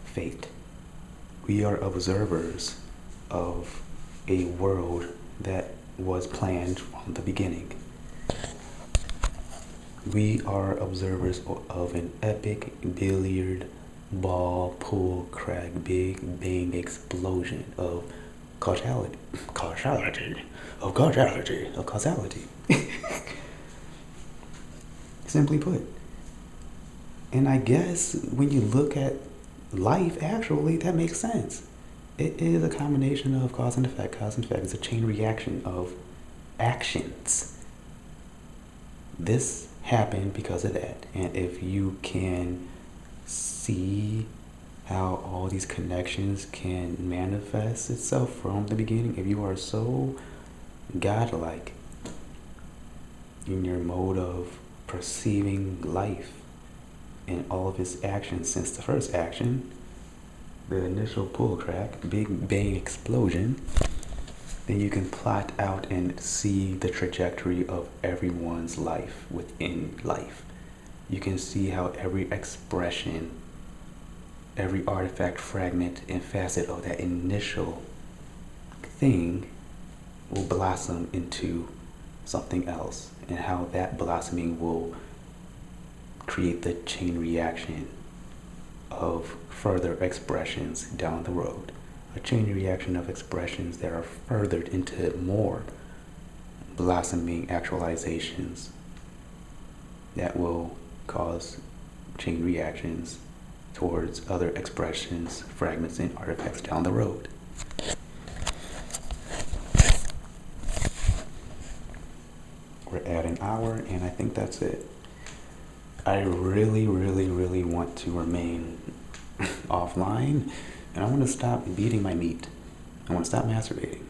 fate. We are observers of a world that was planned from the beginning. We are observers of an epic billiard ball pool crack big bang explosion of causality. Simply put. And I guess when you look at life, actually, that makes sense. It is a combination of cause and effect. Cause and effect is a chain reaction of actions. This happened because of that. And if you can see how all these connections can manifest itself from the beginning, if you are so godlike in your mode of perceiving life and all of its actions since the first action, the initial pull crack, big bang explosion, then you can plot out and see the trajectory of everyone's life within life. You can see how every expression, every artifact, fragment, and facet of that initial thing will blossom into something else, and how that blossoming will create the chain reaction of further expressions down the road. A chain reaction of expressions that are furthered into more blossoming actualizations that will cause chain reactions towards other expressions, fragments, and artifacts down the road. We're at an hour, and I think that's it. I really, really, really want to remain offline, and I want to stop beating my meat. I want to stop masturbating.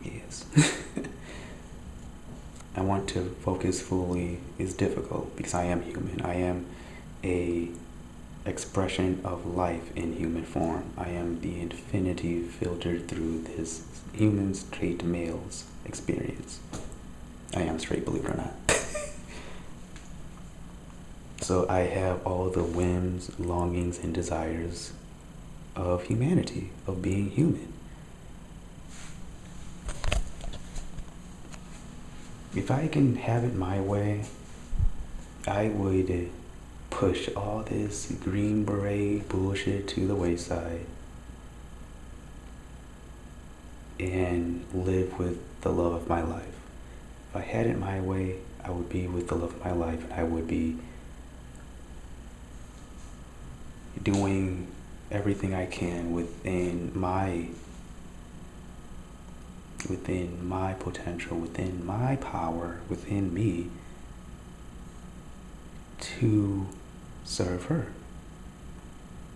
Yes. I want to focus fully. It's difficult because I am human. I am a expression of life in human form. I am the infinity filtered through this human straight male's experience. I am straight, believe it or not. So I have all the whims, longings, and desires of humanity, of being human. If I can have it my way, I would push all this Green Beret bullshit to the wayside and live with the love of my life. If I had it my way, I would be with the love of my life, and I would be doing everything I can within my potential, within my power, within me, to serve her.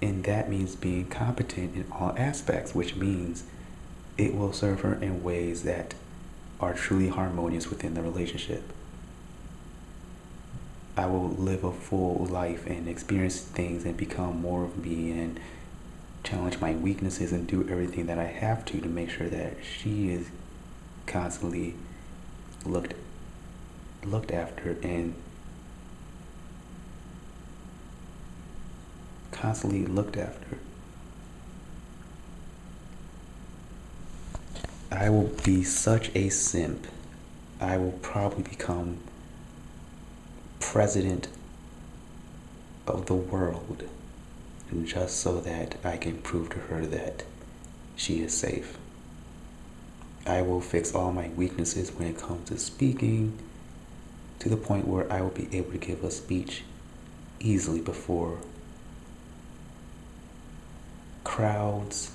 And that means being competent in all aspects, which means it will serve her in ways that are truly harmonious within the relationship. I will live a full life and experience things and become more of me and challenge my weaknesses and do everything that I have to make sure that she is constantly looked after and constantly looked after. I will be such a simp. I will probably become president of the world just so that I can prove to her that she is safe. I will fix all my weaknesses when it comes to speaking to the point where I will be able to give a speech easily before crowds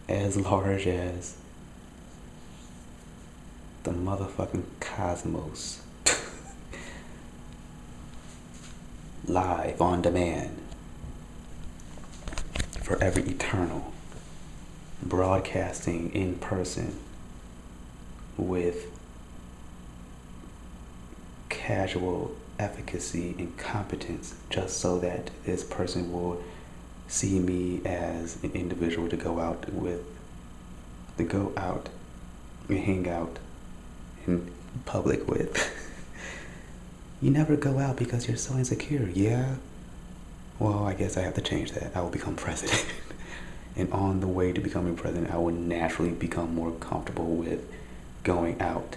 as large as the motherfucking cosmos. Live on demand. Forever eternal. Broadcasting in person with casual efficacy and competence, just so that this person will see me as an individual to go out and hang out in public with. You never go out because you're so insecure. Yeah? Well, I guess I have to change that. I will become president. And on the way to becoming president, I will naturally become more comfortable with going out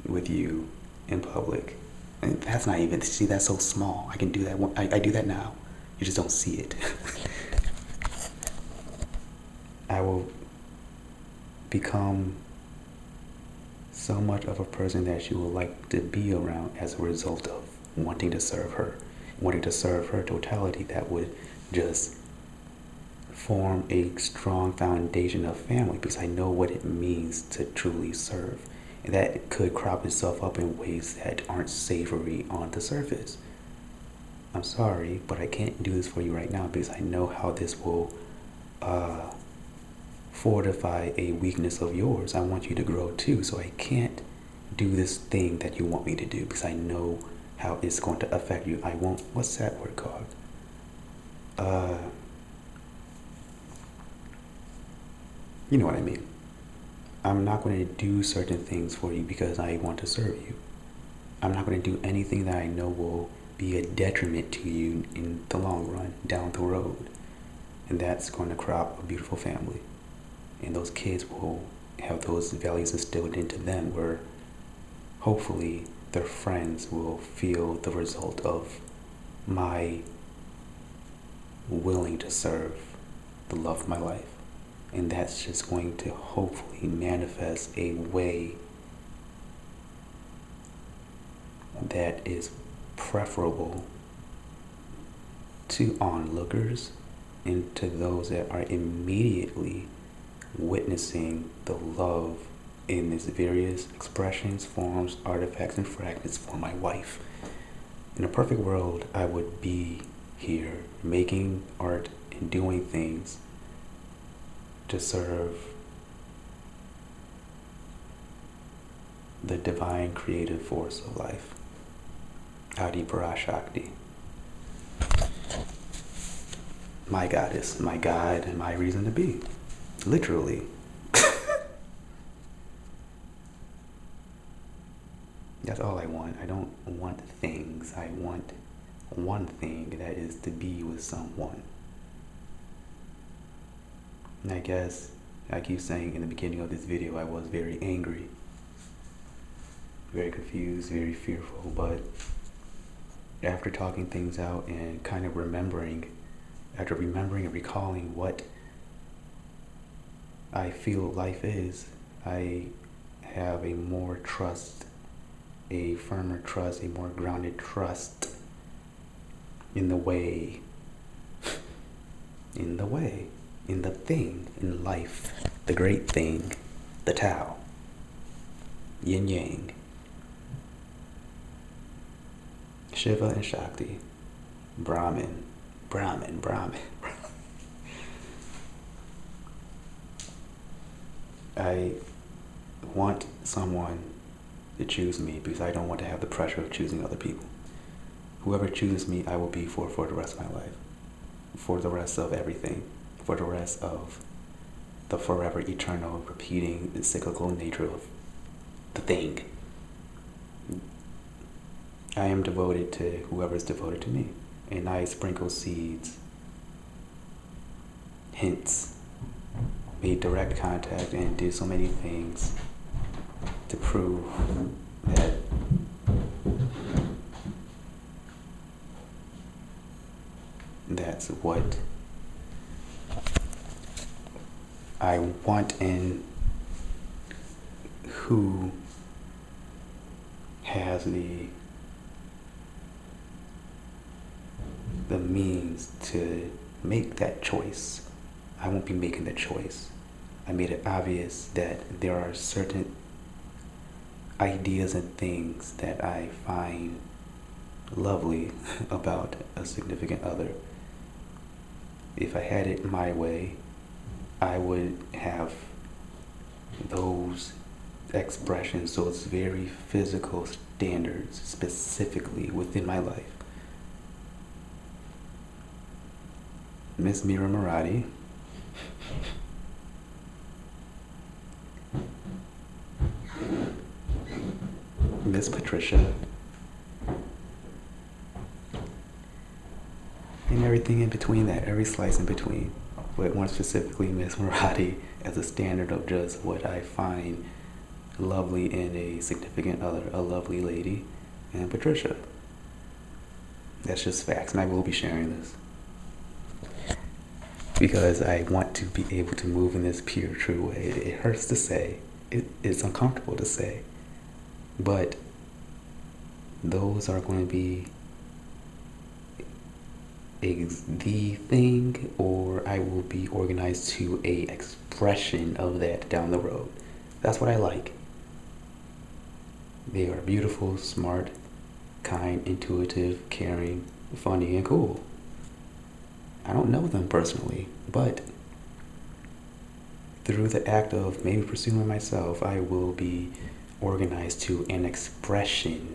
with you in public. And that's not even, see, that's so small. I can do that. I do that now. You just don't see it. I will become so much of a person that she will like to be around as a result of wanting to serve her totality. That would just form a strong foundation of family, because I know what it means to truly serve. And that could crop itself up in ways that aren't savory on the surface. I'm sorry, but I can't do this for you right now because I know how this will fortify a weakness of yours. I want you to grow too, so I can't do this thing that you want me to do because I know how it's going to affect you. I won't, what's that word called? You know what I mean. I'm not going to do certain things for you because I want to serve you. I'm not going to do anything that I know will be a detriment to you in the long run, down the road. And that's going to crop a beautiful family. And those kids will have those values instilled into them, where hopefully their friends will feel the result of my willing to serve the love of my life. And that's just going to hopefully manifest a way that is preferable to onlookers and to those that are immediately witnessing the love in its various expressions, forms, artifacts, and fragments for my wife. In a perfect world, I would be here making art and doing things to serve the divine creative force of life. Adi Parashakti. My goddess, my God, and my reason to be. Literally. That's all I want. I don't want things. I want one thing, that is to be with someone. And I guess I keep saying in the beginning of this video, I was very angry, very confused, very fearful, but after talking things out and kind of remembering and recalling what I feel life is, I have a more trust, a firmer trust, a more grounded trust in the way, in the thing, in life, the great thing, the Tao, Yin Yang, Shiva and Shakti, Brahman. I want someone to choose me because I don't want to have the pressure of choosing other people. Whoever chooses me, I will be for the rest of my life, for the rest of everything, for the rest of the forever eternal repeating the cyclical nature of the thing. I am devoted to whoever is devoted to me, and I sprinkle seeds hints, made direct contact, and did so many things to prove that that's what I want and who has the means to make that choice. I won't be making the choice. I made it obvious that there are certain ideas and things that I find lovely about a significant other. If I had it my way, I would have those expressions, those very physical standards specifically within my life. Miss Mira Murati, Miss Patricia, and everything in between that, every slice in between. But more specifically, Miss Murati as a standard of just what I find lovely in a significant other, a lovely lady, and Patricia. That's just facts, and I will be sharing this because I want to be able to move in this pure, true way. It hurts to say, it's uncomfortable to say, but those are going to be the thing, or I will be organized to a expression of that down the road. That's what I like. They are beautiful, smart, kind, intuitive, caring, funny, and cool. I don't know them personally, but through the act of maybe pursuing myself, I will be organized to an expression,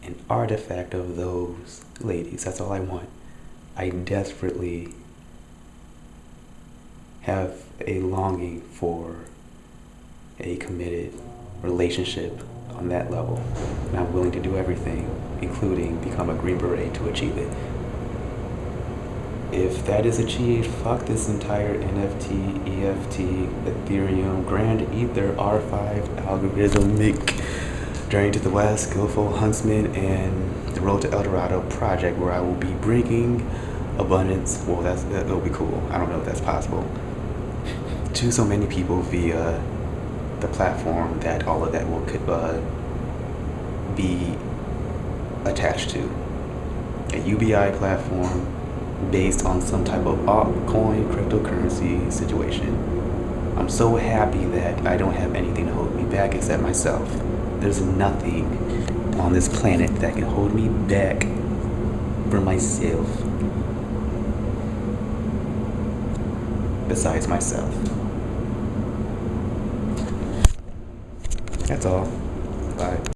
an artifact of those ladies. That's all I want. I desperately have a longing for a committed relationship on that level, and I'm willing to do everything, including become a Green Beret, to achieve it. If that is achieved, fuck this entire NFT, EFT, Ethereum, Grand Ether, R5, algorithmic, Journey to the West, Skillful Huntsman, and the Road to El Dorado project, where I will be bringing abundance. Well, that'll be cool. I don't know if that's possible to so many people via the platform that all of that will be attached to. A UBI platform based on some type of altcoin cryptocurrency situation. I'm so happy that I don't have anything to hold me back except myself. There's nothing on this planet that can hold me back from myself besides myself. That's all. Bye.